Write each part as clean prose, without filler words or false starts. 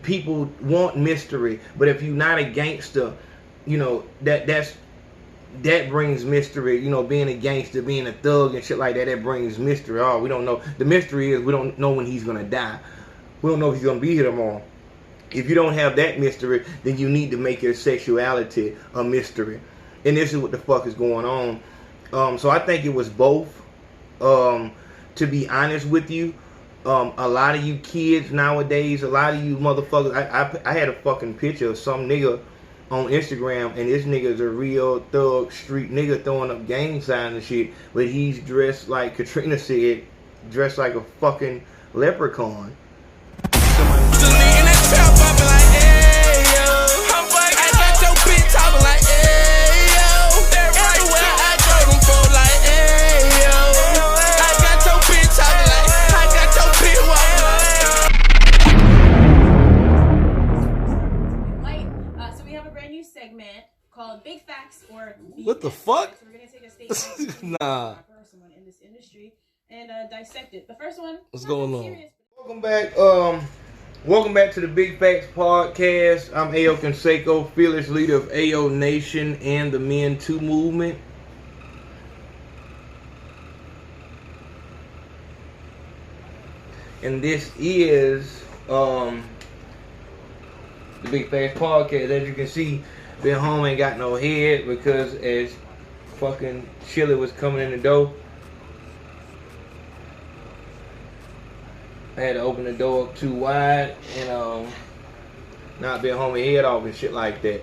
people want mystery, but if you're not a gangster, you know, that brings mystery. You know, being a gangster, being a thug and shit like that, that brings mystery. Oh, we don't know. The mystery is we don't know when he's gonna die. We don't know if he's gonna be here tomorrow. If you don't have that mystery, then you need to make your sexuality a mystery. And this is what the fuck is going on. So I think it was both. To be honest with you, a lot of you kids nowadays, a lot of you motherfuckers, I had a fucking picture of some nigga on Instagram, and this nigga's a real thug street nigga throwing up gang signs and shit, but he's dressed like Katrina said, dressed like a fucking leprechaun. Called Big Facts or what the fuck? So we're gonna take a statement nah. for someone in this industry and dissect it. The first one. What's going on? Serious. Welcome back to the Big Facts podcast. I'm AYO CONSACO, fearless leader of AYO Nation and the Men Too movement. And this is the Big Facts podcast. As you can see, been home, ain't got no head because as fucking Chili was coming in the door, I had to open the door up too wide and not been home and head off and shit like that.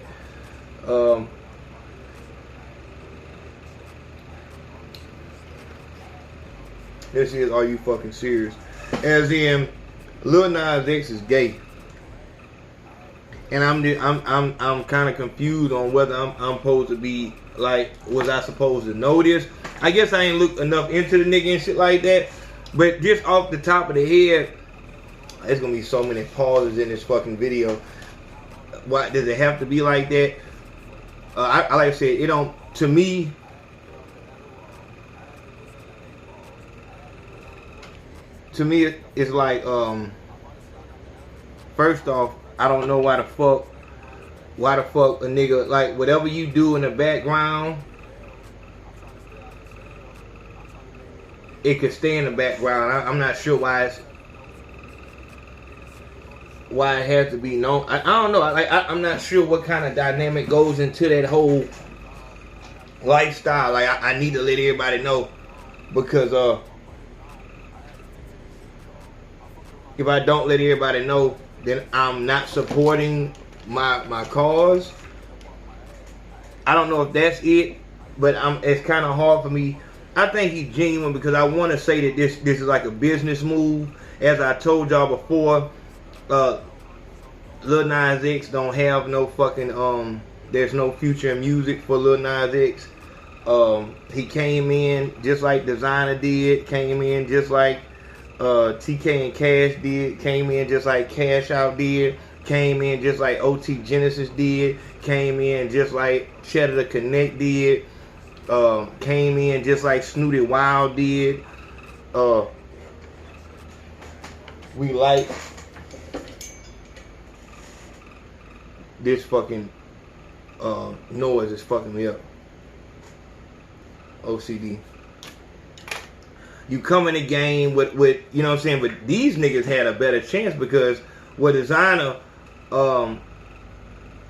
This is, are you fucking serious? As in, Lil Nas X is gay. And I'm kind of confused on whether I'm supposed to be like, was I supposed to know this? I guess I ain't looked enough into the nigga and shit like that. But just off the top of the head, there's gonna be so many pauses in this fucking video. Why does it have to be like that? I like I said, it don't. To me, it's like first off, I don't know why the fuck a nigga, like, whatever you do in the background, it could stay in the background. I'm not sure why it has to be known. I don't know. I'm not sure what kind of dynamic goes into that whole lifestyle. Like, I need to let everybody know, because if I don't let everybody know, then I'm not supporting my cause. I don't know if that's it, but it's kind of hard for me. I think he's genuine because I want to say that this is like a business move. As I told y'all before, Lil Nas X don't have no fucking there's no future in music for Lil Nas X. He came in just like Designer did, came in just like TK and Cash did, came in just like Cashapp did, came in just like OT Genesis did, came in just like Cheddar the Connect did, came in just like Snooty Wild did. We like this fucking noise is fucking me up. OCD. You come in the game with you know what I'm saying, but these niggas had a better chance because with Designer, I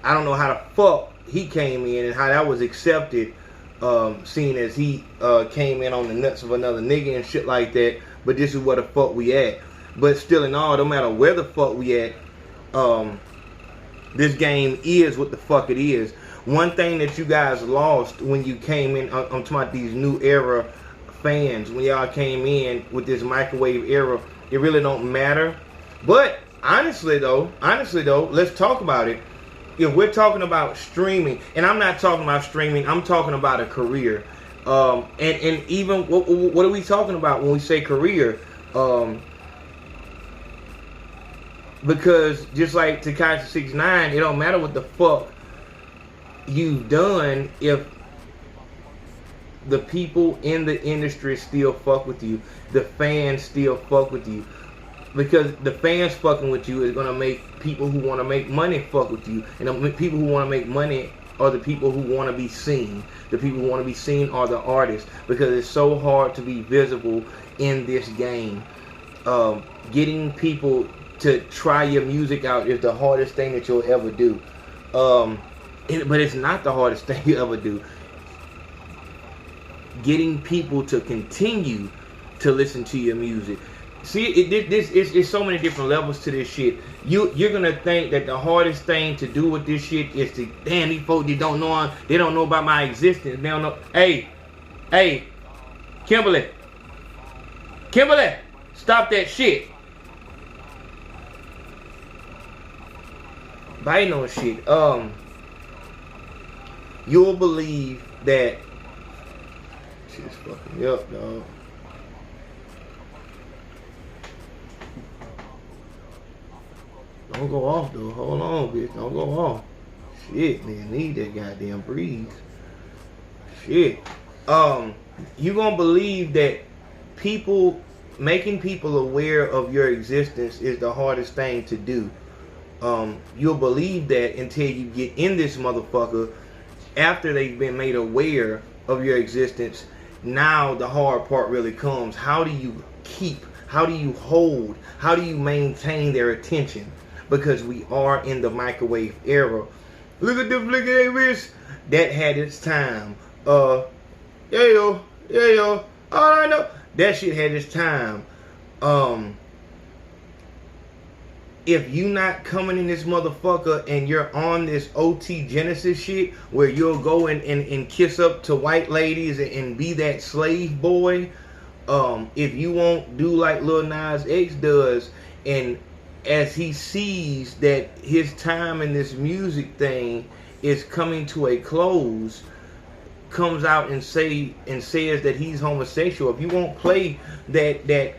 don't know how the fuck he came in and how that was accepted, seeing as he came in on the nuts of another nigga and shit like that. But this is where the fuck we at. But still in all, no matter where the fuck we at, this game is what the fuck it is. One thing that you guys lost when you came in, I'm talking about these new era fans, when y'all came in with this microwave era, it really don't matter. But honestly though, let's talk about it. If we're talking about streaming, and I'm not talking about streaming, I'm talking about a career. And even what are we talking about when we say career? Because just like Tekashi 6ix9ine, it don't matter what the fuck you've done if the people in the industry still fuck with you, the fans still fuck with you. because the fans fucking with you is gonna make people who want to make money fuck with you, and the people who want to make money are the people who want to be seen. The people who want to be seen are the artists, because it's so hard to be visible in this game. Getting people to try your music out is the hardest thing that you'll ever do. But it's not the hardest thing you ever do. Getting people to continue to listen to your music. See, it's so many different levels to this shit. You're gonna think that the hardest thing to do with this shit is to, damn, these folks, they don't know about my existence. They don't know. Hey, Kimberly, stop that shit. Biting on shit. You'll believe that. Shit's fucking me up, dog. Don't go off though. Hold on, bitch. Don't go off. Shit, man. Need that goddamn breeze. Shit. You gonna believe that making people aware of your existence is the hardest thing to do. You'll believe that until you get in this motherfucker. After they've been made aware of your existence, now the hard part really comes. How do you keep? How do you hold? How do you maintain their attention? Because we are in the microwave era. Look at the flick of their wrist. That had its time. Yeah, yo. All I know. That shit had its time. If you not coming in this motherfucker and you're on this OT Genesis shit where you'll go and kiss up to white ladies and be that slave boy, if you won't do like Lil Nas X does, and as he sees that his time in this music thing is coming to a close, comes out and says that he's homosexual, if you won't play that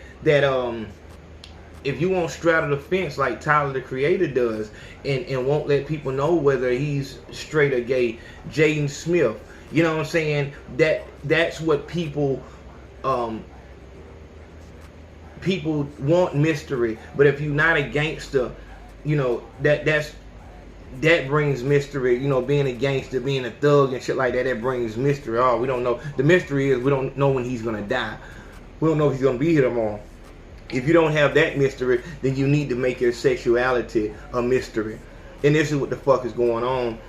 if you won't straddle the fence like Tyler the Creator does, and won't let people know whether he's straight or gay, Jaden Smith, you know what I'm saying? That's what people want mystery. But if you're not a gangster, you know, that brings mystery. You know, being a gangster, being a thug and shit like that brings mystery. Oh, we don't know. The mystery is we don't know when he's gonna die. We don't know if he's gonna be here tomorrow. If you don't have that mystery, then you need to make your sexuality a mystery. And this is what the fuck is going on.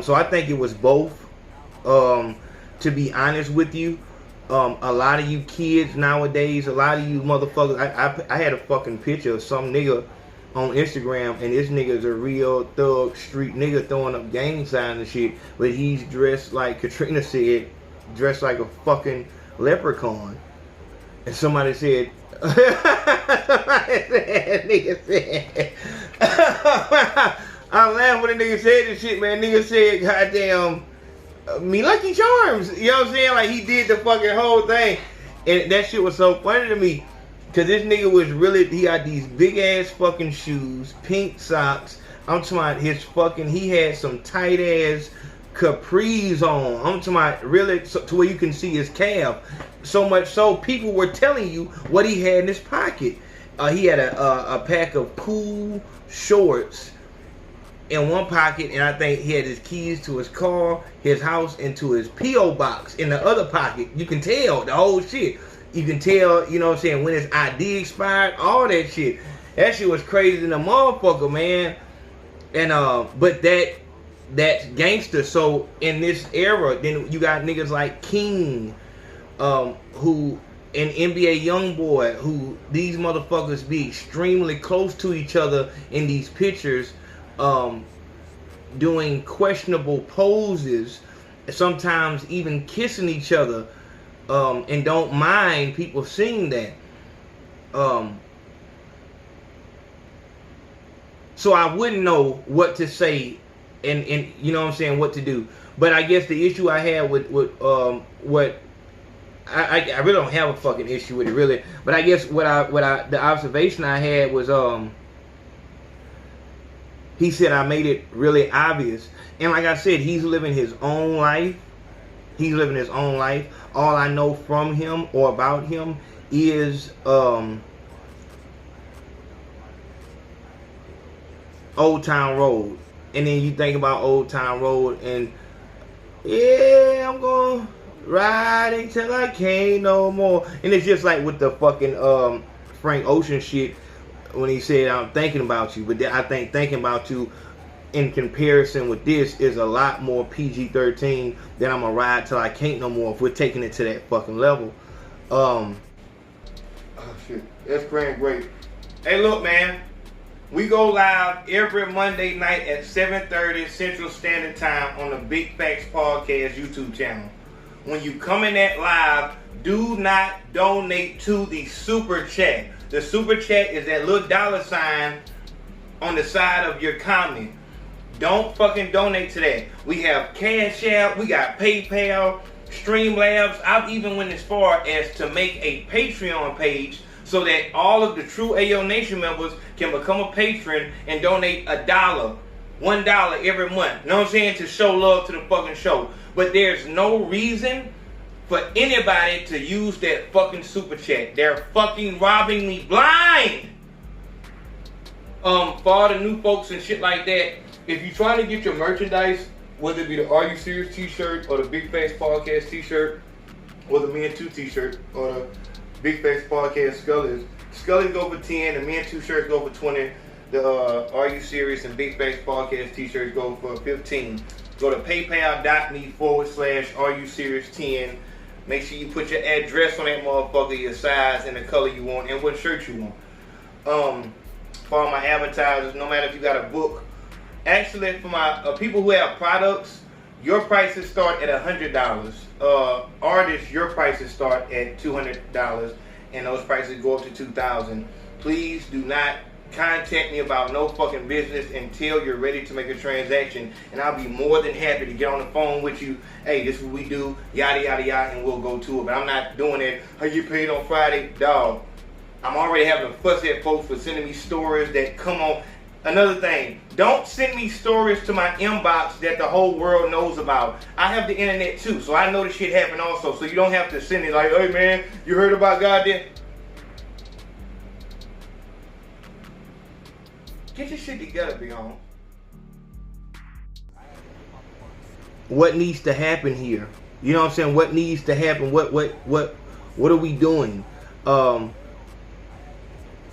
So I think it was both. To be honest with you, a lot of you kids nowadays, a lot of you motherfuckers, I had a fucking picture of some nigga on Instagram, and this nigga's a real thug street nigga throwing up gang signs and shit, but he's dressed like Katrina said, dressed like a fucking leprechaun. And somebody said, nigga said, I laughed when the nigga said this shit, man. Nigga said, goddamn, me Lucky Charms. You know what I'm saying? Like, he did the fucking whole thing. And that shit was so funny to me. Because this nigga was really, he had these big ass fucking shoes, pink socks. I'm talking about his fucking, he had some tight ass capris on. I'm talking about really, to where you can see his calf. So much so, people were telling you what he had in his pocket. He had a pack of pool shorts in one pocket, and I think he had his keys to his car, his house, and to his P.O. box in the other pocket. You can tell the whole shit. You can tell, you know what I'm saying, when his ID expired, all that shit. That shit was crazy than a motherfucker, man. And but that's gangster. So in this era, then you got niggas like King, who, an NBA Youngboy, who these motherfuckers be extremely close to each other in these pictures, doing questionable poses, sometimes even kissing each other, and don't mind people seeing that. So I wouldn't know what to say, and you know what I'm saying, what to do. But I guess the issue I had with what I really don't have a fucking issue with it, really. But I guess the observation I had was, he said I made it really obvious. And like I said, he's living his own life. He's living his own life. All I know from him or about him is Old Town Road. And then you think about Old Town Road and yeah, I'm gonna ride until I can't no more. And it's just like with the fucking Frank Ocean shit when he said I'm thinking about you. But I think thinking about you in comparison with this is a lot more PG-13 than I'm gonna ride till I can't no more if we're taking it to that fucking level. Oh shit, that's great. Hey, look, man. We go live every Monday night at 7:30 Central Standard Time on the Big Facts Podcast YouTube channel. When you come in that live, do not donate to the Super Chat. The Super Chat is that little dollar sign on the side of your comment. Don't fucking donate to that. We have Cashapp, we got PayPal, Streamlabs. I've even went as far as to make a Patreon page so that all of the true AYO Nation members can become a patron and donate $1 every month. You know what I'm saying? To show love to the fucking show. But there's no reason for anybody to use that fucking super chat. They're fucking robbing me blind. For all the new folks and shit like that, if you're trying to get your merchandise, whether it be the Are You Serious t-shirt or the Big Facts Podcast t-shirt or the Me and Two t-shirt or the Big Facts Podcast Scullies go for 10, the Me and Two shirts go for 20, the Are You Serious and Big Facts Podcast t-shirts go for 15. Go to paypal.me/Are You Serious 10. Make sure you put your address on that motherfucker, your size and the color you want and what shirt you want. For all my advertisers, no matter if you got a book. Actually, for my people who have products, your prices start at $100. Artists, your prices start at $200, and those prices go up to $2,000. Please do not contact me about no fucking business until you're ready to make a transaction, and I'll be more than happy to get on the phone with you. Hey, this is what we do, yada yada yada, and we'll go to it. But I'm not doing it. How you paid on Friday, dog? I'm already having a fuss at folks for sending me stories that come on. Another thing, don't send me stories to my inbox that the whole world knows about. I have the internet too, so I know the shit happen also. So you don't have to send it like, hey man, you heard about goddamn. Get your shit together, be on. What needs to happen here? You know what I'm saying? What needs to happen? What are we doing?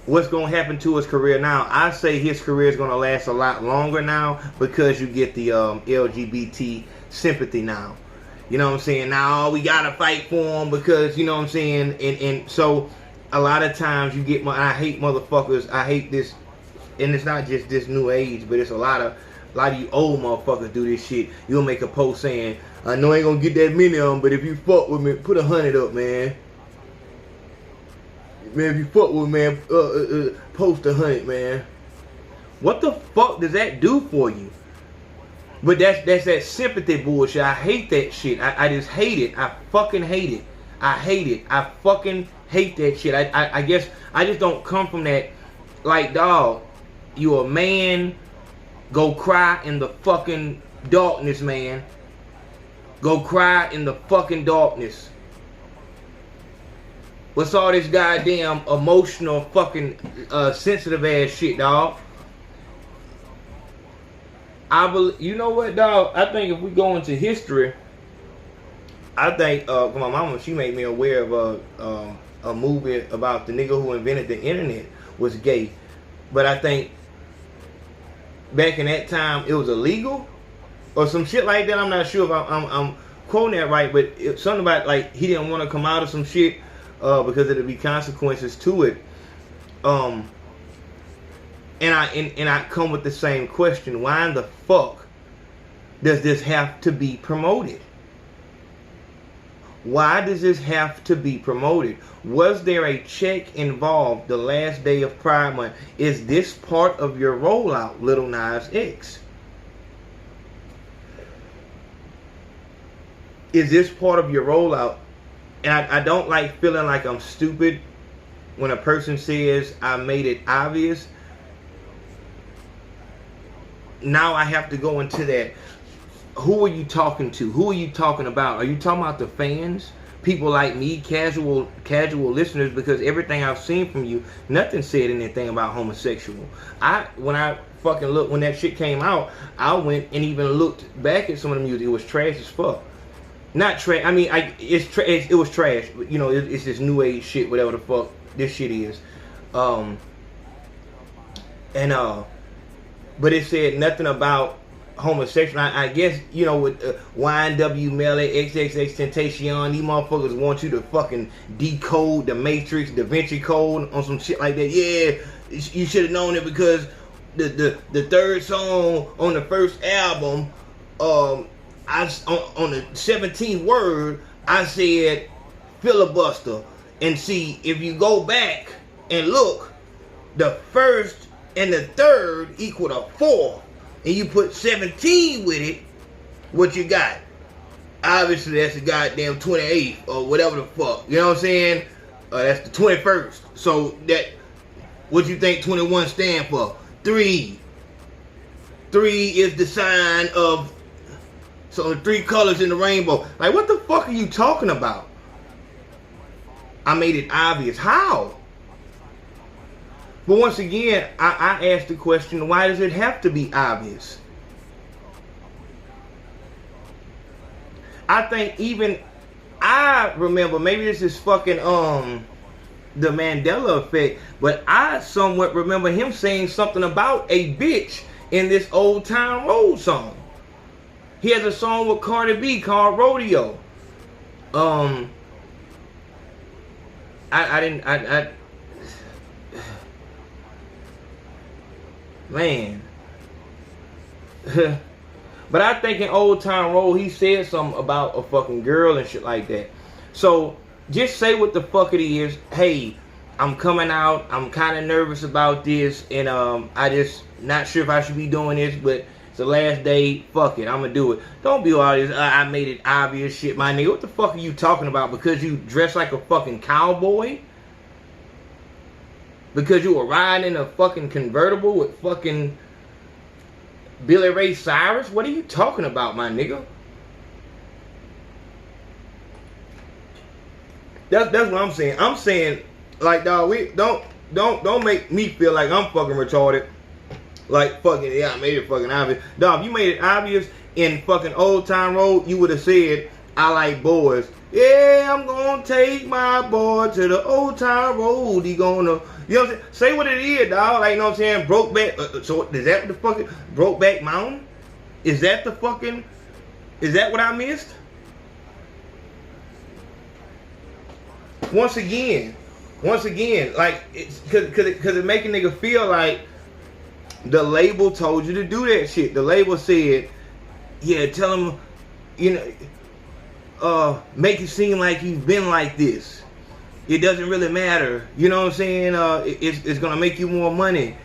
What's going to happen to his career now? I say his career is going to last a lot longer now because you get the LGBT sympathy now. You know what I'm saying? Now we got to fight for him because, you know what I'm saying? And so a lot of times you get I hate motherfuckers. I hate this. And it's not just this new age, but it's a lot of you old motherfuckers do this shit. You'll make a post saying, I know I ain't going to get that many of them, but if you fuck with me, put 100 up, man. Man, if you fuck with me, man, post 100, man. What the fuck does that do for you? But that's that sympathy bullshit. I hate that shit. I just hate it. I fucking hate it. I hate it. I fucking hate that shit. I guess I just don't come from that. Like, dog, you a man. Go cry in the fucking darkness, man. Go cry in the fucking darkness. What's all this goddamn emotional fucking sensitive ass shit, dog? You know what, dog? I think if we go into history, I think my mama, she made me aware of a movie about the nigga who invented the internet was gay. But I think back in that time it was illegal or some shit like that. I'm not sure if I'm quoting that right, but it's something about like he didn't want to come out of some shit. Because there'll be consequences to it, and I come with the same question: why in the fuck does this have to be promoted? Why does this have to be promoted? Was there a check involved the last day of Pride Month? Is this part of your rollout, Lil Nas X? Is this part of your rollout? And I don't like feeling like I'm stupid when a person says I made it obvious. Now I have to go into that. Who are you talking to? Who are you talking about? Are you talking about the fans? People like me, casual listeners, because everything I've seen from you, nothing said anything about homosexual. When I fucking look, when that shit came out, I went and even looked back at some of the music. It was trash as fuck. Not trash. I mean, it was trash. You know, it's this new age shit, whatever the fuck this shit is. But it said nothing about homosexual. I guess, you know, with YNW Melly, XXX Temptation, these motherfuckers want you to fucking decode the Matrix, Da Vinci Code on some shit like that. Yeah, you should have known it because the third song on the first album, on the 17th word, I said filibuster. And see, if you go back and look, the first and the third equal to 4. And you put 17 with it, what you got? Obviously, that's the goddamn 28th or whatever the fuck. You know what I'm saying? That's the 21st. So that, what you think 21 stand for? 3. 3 is the sign of, so the 3 colors in the rainbow. Like, what the fuck are you talking about? I made it obvious. How? But once again, I asked the question, why does it have to be obvious? I think even I remember, maybe this is fucking the Mandela effect, but I somewhat remember him saying something about a bitch in this Old Town Road song. He has a song with Cardi B called Rodeo. Man. But I think in Old Town Road, he said something about a fucking girl and shit like that. So, just say what the fuck it is. Hey, I'm coming out. I'm kind of nervous about this. And I just not sure if I should be doing this. But it's the last day. Fuck it. I'm going to do it. Don't be all this, I made it obvious shit, my nigga. What the fuck are you talking about? Because you dress like a fucking cowboy? Because you were riding in a fucking convertible with fucking Billy Ray Cyrus? What are you talking about, my nigga? That's what I'm saying. I'm saying, like, dog, we don't make me feel like I'm fucking retarded. Like, fucking, yeah, I made it fucking obvious. Dog, if you made it obvious in fucking Old Town Road, you would have said, I like boys. Yeah, I'm gonna take my boy to the Old Town Road. He gonna, you know what I'm saying? Say what it is, dog. Like, you know what I'm saying? Brokeback. So, is that the fucking Brokeback Mountain? Is that the fucking, is that what I missed? Once again, like, it's cause it make a nigga feel like the label told you to do that shit. The label said, yeah, tell him, you know, make it seem like you've been like this. It doesn't really matter. You know what I'm saying? It's gonna make you more money.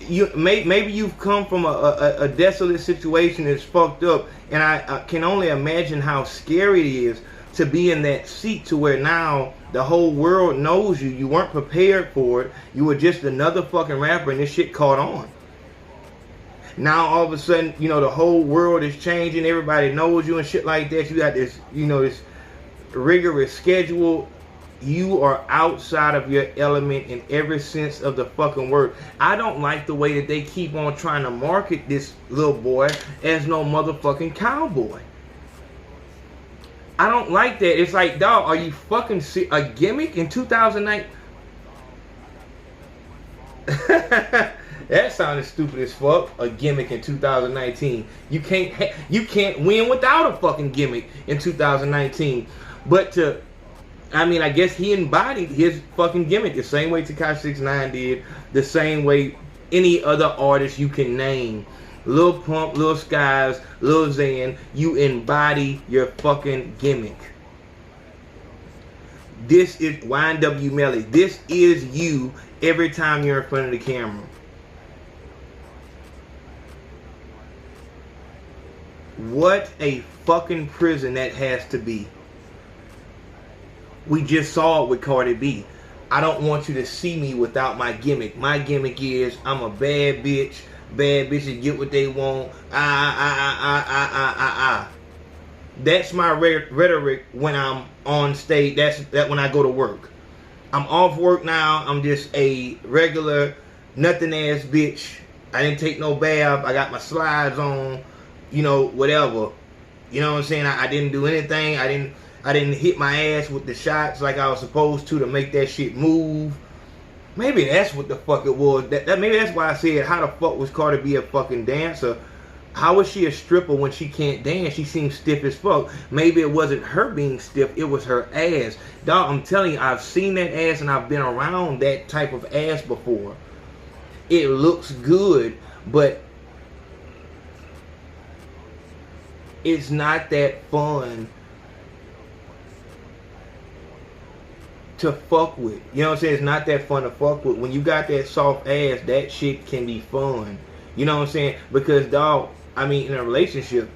Maybe you've come from a desolate situation that's fucked up, and I can only imagine how scary it is to be in that seat to where now the whole world knows you. You weren't prepared for it. You were just another fucking rapper, and this shit caught on. Now all of a sudden, you know, the whole world is changing. Everybody knows you and shit like that. You got this, you know, this rigorous schedule. You are outside of your element in every sense of the fucking word. I don't like the way that they keep on trying to market this little boy as no motherfucking cowboy. I don't like that. It's like, dog, are you fucking a gimmick in 2009? That sounded stupid as fuck. A gimmick in 2019. You can't win without a fucking gimmick in 2019. But I mean, I guess he embodied his fucking gimmick the same way Tekashi 69 did, the same way any other artist you can name. Lil Pump, Lil Skies, Lil Xan, you embody your fucking gimmick. This is YNW Melly. This is you every time you're in front of the camera. What a fucking prison that has to be. We just saw it with Cardi B. I don't want you to see me without my gimmick. My gimmick is I'm a bad bitch. Bad bitches get what they want. That's my rhetoric when I'm on stage. That's when I go to work. I'm off work now. I'm just a regular nothing ass bitch I didn't take no bath. I got my slides on, you know, whatever. You know what I'm saying? I didn't do anything. I didn't hit my ass with the shots like I was supposed to make that shit move. Maybe that's what the fuck it was. Maybe that's why I said, how the fuck was Cardi B a fucking dancer? How was she a stripper when she can't dance? She seems stiff as fuck. Maybe it wasn't her being stiff, it was her ass. Dog, I'm telling you, I've seen that ass and I've been around that type of ass before. It looks good, but it's not that fun to fuck with. You know what I'm saying? It's not that fun to fuck with. When you got that soft ass, that shit can be fun. You know what I'm saying? Because, dog, I mean, in a relationship,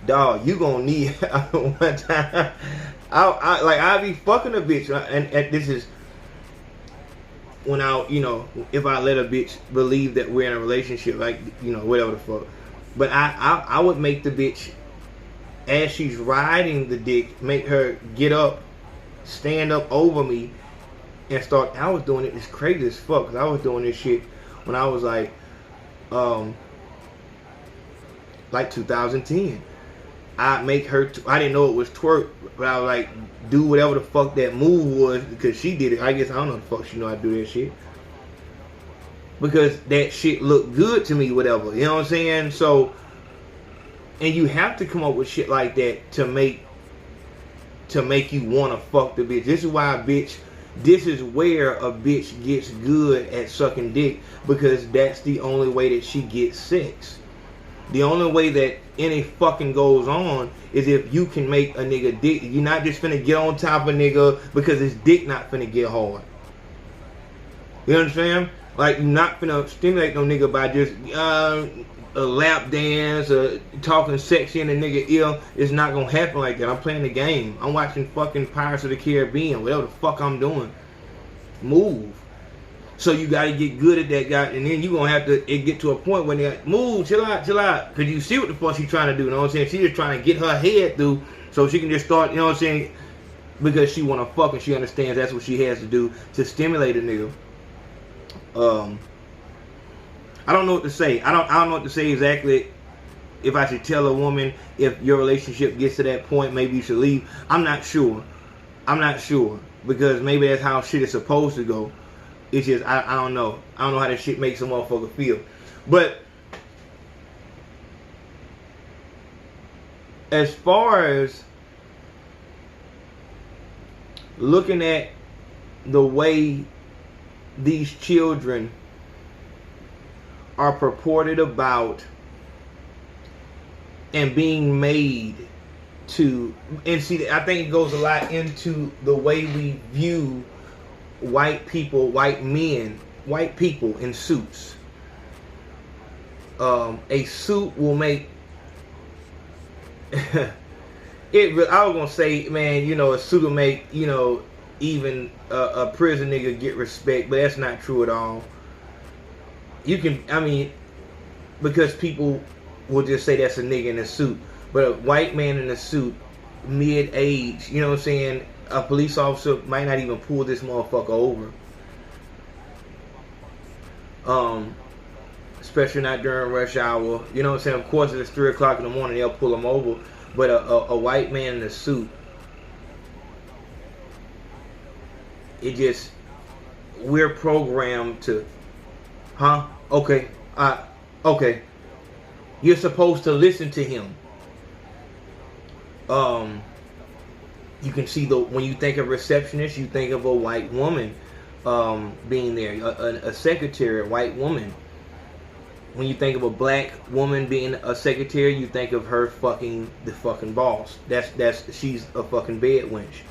dog, you gonna need one time. I be fucking a bitch, and this is when you know, if I let a bitch believe that we're in a relationship, like, you know, whatever the fuck. But I would make the bitch, as she's riding the dick, make her get up, stand up over me, and start. I was doing it. It's crazy as fuck. 'Cause I was doing this shit when I was like 2010. I make her. I didn't know it was twerk, but I was like, do whatever the fuck that move was because she did it. I guess I don't know the fuck she know how to do that shit. Because that shit looked good to me, whatever. You know what I'm saying? So, and you have to come up with shit like that to make you want to fuck the bitch. This is why this is where a bitch gets good at sucking dick, because that's the only way that she gets sex. The only way that any fucking goes on is if you can make a nigga dick. You're not just finna get on top of a nigga because his dick not finna get hard. You understand? Like, you're not finna stimulate no nigga by just a lap dance or talking sexy in a nigga ear. It's not gonna happen like that. I'm playing the game. I'm watching fucking Pirates of the Caribbean. Whatever the fuck I'm doing. Move. So you gotta get good at that guy, and then you gonna have to get to a point when they're like, move, chill out. Cause you see what the fuck she's trying to do, you know what I'm saying? She's just trying to get her head through so she can just start, you know what I'm saying? Because she wanna fuck and she understands that's what she has to do to stimulate a nigga. I don't know what to say. I don't know what to say exactly. If I should tell a woman, if your relationship gets to that point, maybe you should leave. I'm not sure. Because maybe that's how shit is supposed to go. It's just, I don't know. I don't know how that shit makes a motherfucker feel. But as far as looking at the way these children are purported about and being made to, and see, I think it goes a lot into the way we view white people, white men, white people in suits. A suit will make I was gonna say, man, you know, a suit will make, you know, even a prison nigga get respect, but that's not true at all. You can, I mean, because people will just say that's a nigga in a suit, but a white man in a suit, mid-age, you know what I'm saying, a police officer might not even pull this motherfucker over. Especially not during rush hour. You know what I'm saying? Of course, if it's 3 o'clock in the morning, they'll pull him over. But a white man in a suit, it just, we're programmed to, okay, okay. You're supposed to listen to him. You can see when you think of receptionist, you think of a white woman being there, a secretary, a white woman. When you think of a black woman being a secretary, you think of her fucking the fucking boss. She's a fucking bed wench.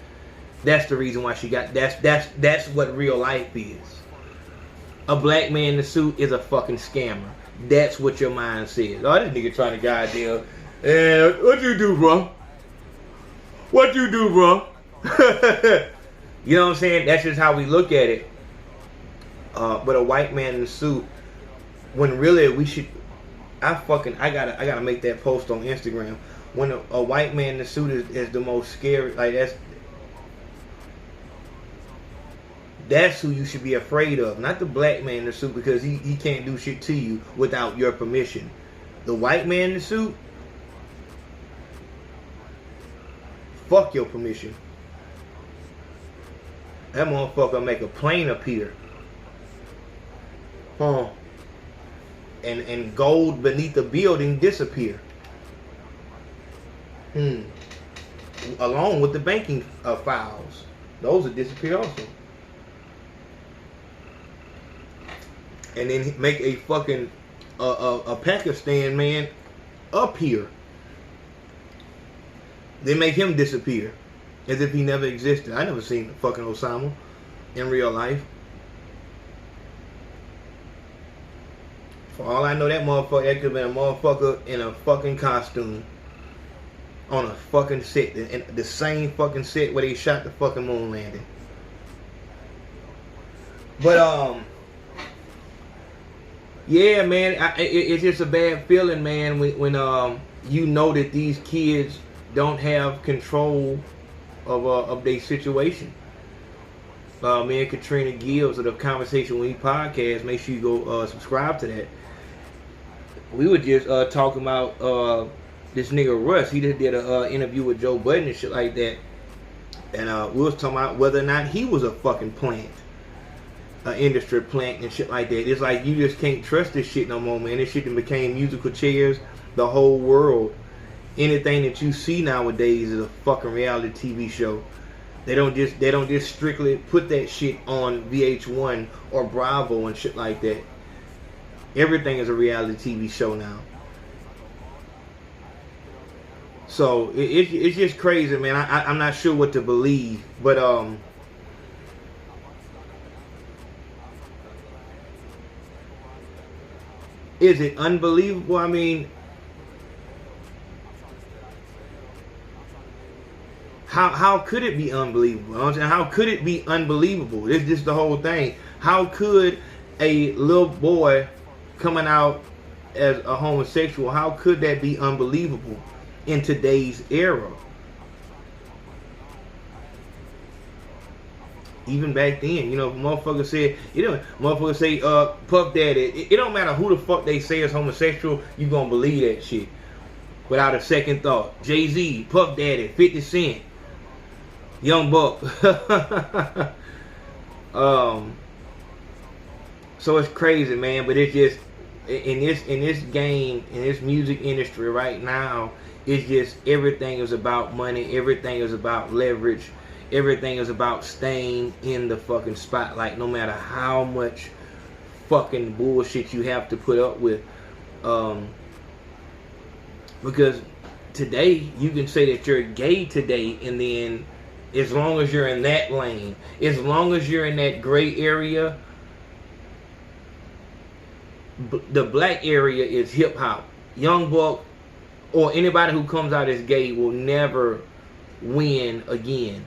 That's the reason why she got. That's what real life is. A black man in a suit is a fucking scammer. That's what your mind says. Oh, this nigga trying to goddamn. What you do, bro? What you do, bro? You know what I'm saying? That's just how we look at it. But a white man in a suit, when really we should, I gotta make that post on Instagram. When a white man in a suit is the most scary. Like, That's who you should be afraid of, not the black man in the suit, because he can't do shit to you without your permission. The white man in the suit, fuck your permission. That motherfucker make a plane appear. Huh. And gold beneath the building disappear. Along with the banking files. Those will disappear also. And then make a fucking a Pakistan man appear. They make him disappear as if he never existed. I never seen fucking Osama in real life. For all I know, that motherfucker, that could have been a motherfucker in a fucking costume on a fucking set, and the same fucking set where they shot the fucking moon landing. But yeah, man, it's just a bad feeling, man, when you know that these kids don't have control of their situation. Me and Katrina Gibbs of the Conversation with Me podcast, make sure you go subscribe to that. We were just talking about this nigga Russ. He just did an interview with Joe Budden and shit like that, and we was talking about whether or not he was a fucking plant, an industry plant and shit like that. It's like you just can't trust this shit no more, man. This shit done became musical chairs. The whole world, anything that you see nowadays is a fucking reality TV show. They don't just strictly put that shit on VH1 or Bravo and shit like that. Everything is a reality TV show now. So it's just crazy, man. I'm not sure what to believe, but is it unbelievable? I mean, how could it be unbelievable? How could it be unbelievable? It's just the whole thing. How could a little boy coming out as a homosexual, how could that be unbelievable in today's era? Even back then, you know, motherfuckers said, motherfuckers say, Puff Daddy, it don't matter who the fuck they say is homosexual, you gonna believe that shit without a second thought. Jay-Z, Puff Daddy, 50 Cent, Young Buck. So it's crazy, man, but it's just in this game, in this music industry right now, it's just everything is about money, everything is about leverage, everything is about staying in the fucking spotlight, no matter how much fucking bullshit you have to put up with. Because today you can say that you're gay today, and then as long as you're in that lane, as long as you're in that gray area, the black area is hip hop. Young Buck or anybody who comes out as gay will never win again.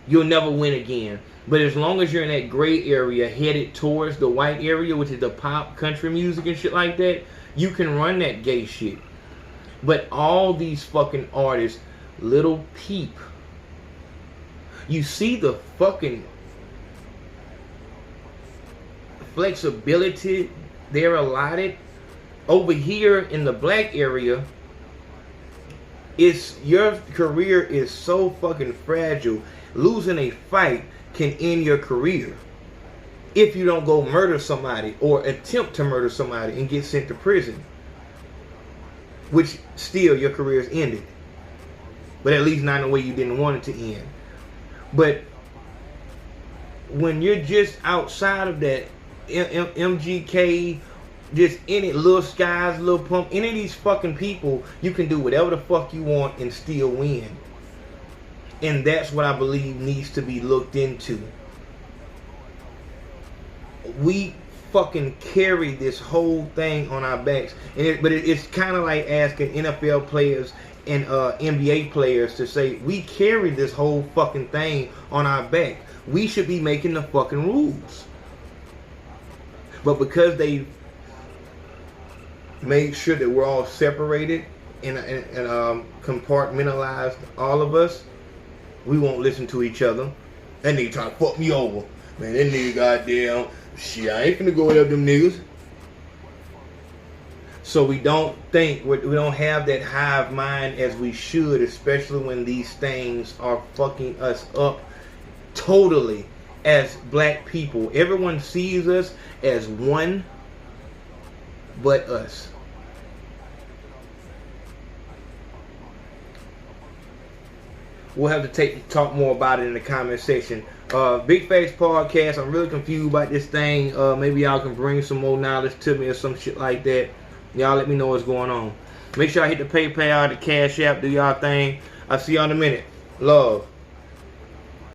You'll never win again. But as long as you're in that gray area headed towards the white area, which is the pop, country music and shit like that, you can run that gay shit. But all these fucking artists, Little Peep, you see the fucking flexibility they're allotted. Over here in the black area, your career is so fucking fragile. Losing a fight can end your career if you don't go murder somebody or attempt to murder somebody and get sent to prison, which still your career is ended, but at least not in the way you didn't want it to end. But when you're just outside of that, MGK, just any Lil Skies, Lil Pump, any of these fucking people, you can do whatever the fuck you want and still win. And that's what I believe needs to be looked into. We fucking carry this whole thing on our backs, and but it's kind of like asking NFL players and NBA players to say, we carry this whole fucking thing on our back. We should be making the fucking rules. But because they made sure that we're all separated and compartmentalized, all of us, we won't listen to each other. That nigga trying to fuck me over. Man, that nigga goddamn shit. I ain't finna go with them niggas. So we don't think, we don't have that hive mind as we should, especially when these things are fucking us up totally as black people. Everyone sees us as one but us. We'll have to talk more about it in the comment section. Big Face Podcast, I'm really confused about this thing. Maybe y'all can bring some more knowledge to me or some shit like that. Y'all let me know what's going on. Make sure I hit the PayPal, the Cash App, do y'all thing. I'll see y'all in a minute. Love.